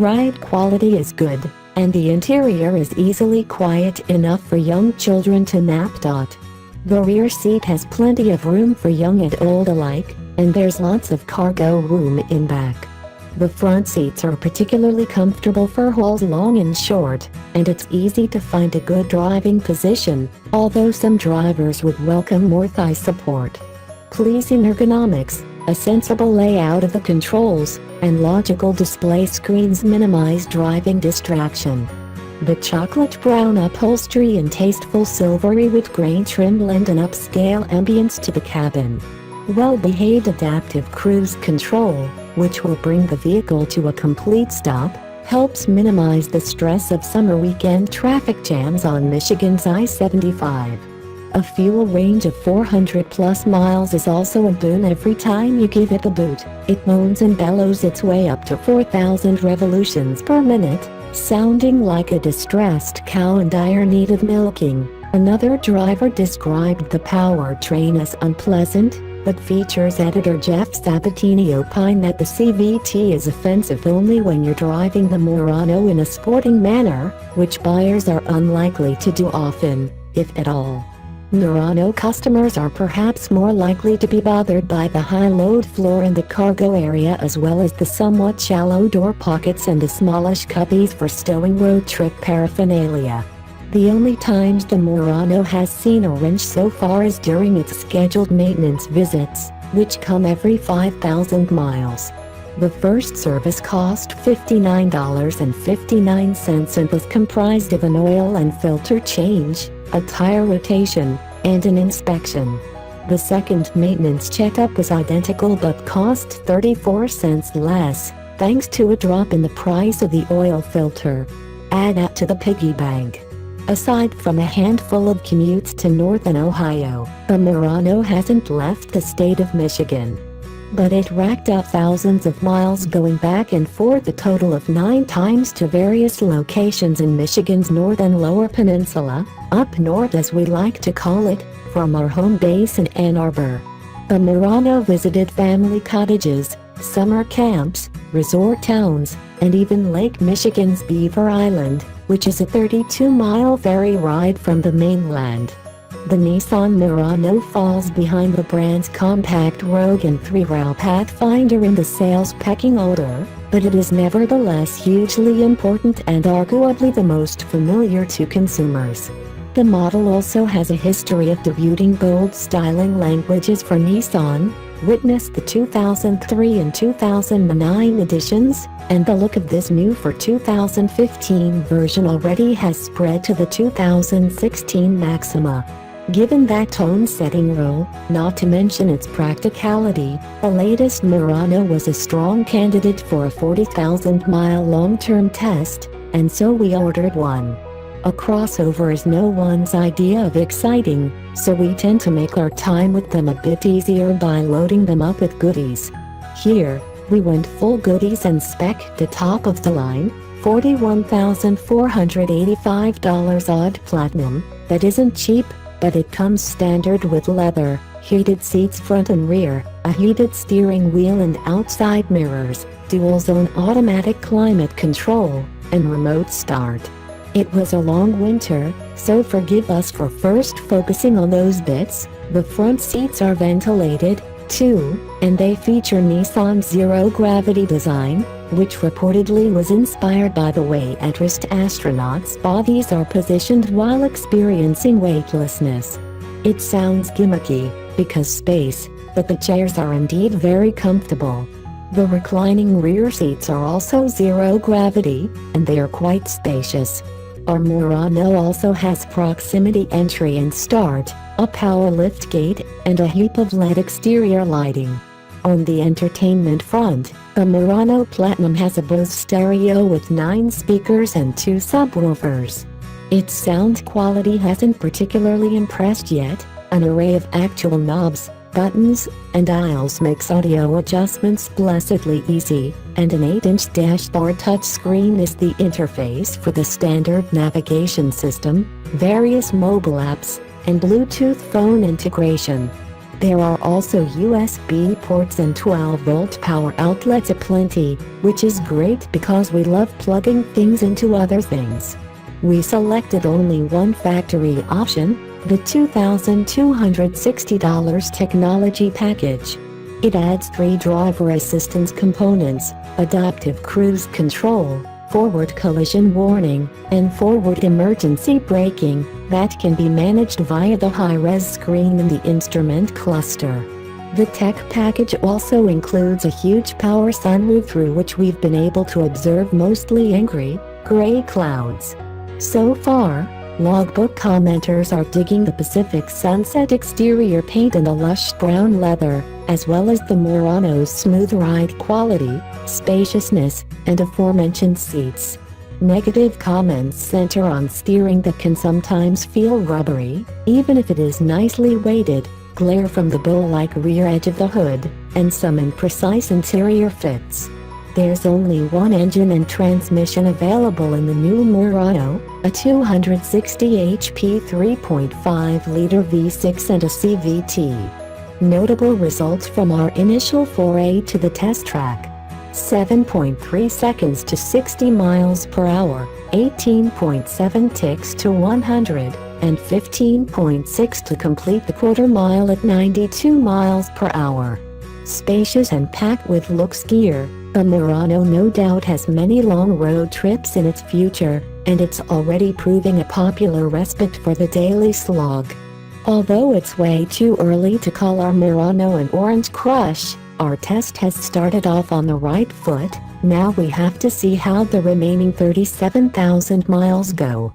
Ride quality is good, and the interior is easily quiet enough for young children to nap. The rear seat has plenty of room for young and old alike, and there's lots of cargo room in back. The front seats are particularly comfortable for hauls long and short, and it's easy to find a good driving position, although some drivers would welcome more thigh support. Pleasing ergonomics, a sensible layout of the controls, and logical display screens minimize driving distraction. The chocolate brown upholstery and tasteful silvery wood grain trim lend an upscale ambience to the cabin. Well-behaved adaptive cruise control, which will bring the vehicle to a complete stop, helps minimize the stress of summer weekend traffic jams on Michigan's I-75. A fuel range of 400+ miles is also a boon every time you give it a boot. It moans and bellows its way up to 4,000 revolutions per minute, sounding like a distressed cow in dire need of milking. Another driver described the powertrain as unpleasant, but features editor Jeff Sabatini opined that the CVT is offensive only when you're driving the Murano in a sporting manner, which buyers are unlikely to do often, if at all. Murano customers are perhaps more likely to be bothered by the high load floor in the cargo area, as well as the somewhat shallow door pockets and the smallish cubbies for stowing road trip paraphernalia. The only times the Murano has seen a wrench so far is during its scheduled maintenance visits, which come every 5,000 miles. The first service cost $59.59 and was comprised of an oil and filter change, a tire rotation, and an inspection. The second maintenance checkup was identical but cost 34 cents less, thanks to a drop in the price of the oil filter. Add that to the piggy bank. Aside from a handful of commutes to northern Ohio, the Murano hasn't left the state of Michigan. But it racked up thousands of miles going back and forth, a total of 9 times to various locations in Michigan's northern Lower Peninsula, up north as we like to call it, from our home base in Ann Arbor. The Murano visited family cottages, summer camps, resort towns, and even Lake Michigan's Beaver Island, which is a 32-mile ferry ride from the mainland. The Nissan Murano falls behind the brand's compact Rogue and 3-row Pathfinder in the sales pecking order, but it is nevertheless hugely important and arguably the most familiar to consumers. The model also has a history of debuting bold styling languages for Nissan, witness the 2003 and 2009 editions, and the look of this new for 2015 version already has spread to the 2016 Maxima. Given that tone-setting role, not to mention its practicality, the latest Murano was a strong candidate for a 40,000-mile long-term test, and so we ordered one. A crossover is no one's idea of exciting, so we tend to make our time with them a bit easier by loading them up with goodies. Here, we went full goodies and spec the top of the line, $41,485 odd platinum. That isn't cheap, but it comes standard with leather, heated seats front and rear, a heated steering wheel and outside mirrors, dual-zone automatic climate control, and remote start. It was a long winter, so forgive us for first focusing on those bits. The front seats are ventilated, too, and they feature Nissan's zero-gravity design, which reportedly was inspired by the way at-rest astronauts' bodies are positioned while experiencing weightlessness. It sounds gimmicky, because space, but the chairs are indeed very comfortable. The reclining rear seats are also zero-gravity, and they are quite spacious. Our Murano also has proximity entry and start, a power lift gate, and a heap of LED exterior lighting. On the entertainment front, the Murano Platinum has a Bose stereo with 9 speakers and 2 subwoofers. Its sound quality hasn't particularly impressed yet. An array of actual knobs, buttons, and dials makes audio adjustments blessedly easy, and an 8-inch dashboard touchscreen is the interface for the standard navigation system, various mobile apps, and Bluetooth phone integration. There are also USB ports and 12-volt power outlets aplenty, which is great because we love plugging things into other things. We selected only one factory option, the $2,260 technology package. It adds 3 driver assistance components: adaptive cruise control, forward collision warning, and forward emergency braking, that can be managed via the high-res screen in the instrument cluster. The tech package also includes a huge power sunroof through which we've been able to observe mostly angry, gray clouds. So far, logbook commenters are digging the Pacific Sunset exterior paint and the lush brown leather, as well as the Murano's smooth ride quality, spaciousness, and aforementioned seats. Negative comments center on steering that can sometimes feel rubbery, even if it is nicely weighted, glare from the bow-like rear edge of the hood, and some imprecise interior fits. There's only one engine and transmission available in the new Murano, a 260 HP 3.5-liter V6 and a CVT. Notable results from our initial foray to the test track: 7.3 seconds to 60 miles per hour, 18.7 ticks to 100, and 15.6 to complete the quarter mile at 92 miles per hour. Spacious and packed with looks gear, the Murano no doubt has many long road trips in its future, and it's already proving a popular respite for the daily slog. Although it's way too early to call our Murano an orange crush, our test has started off on the right foot. Now we have to see how the remaining 37,000 miles go.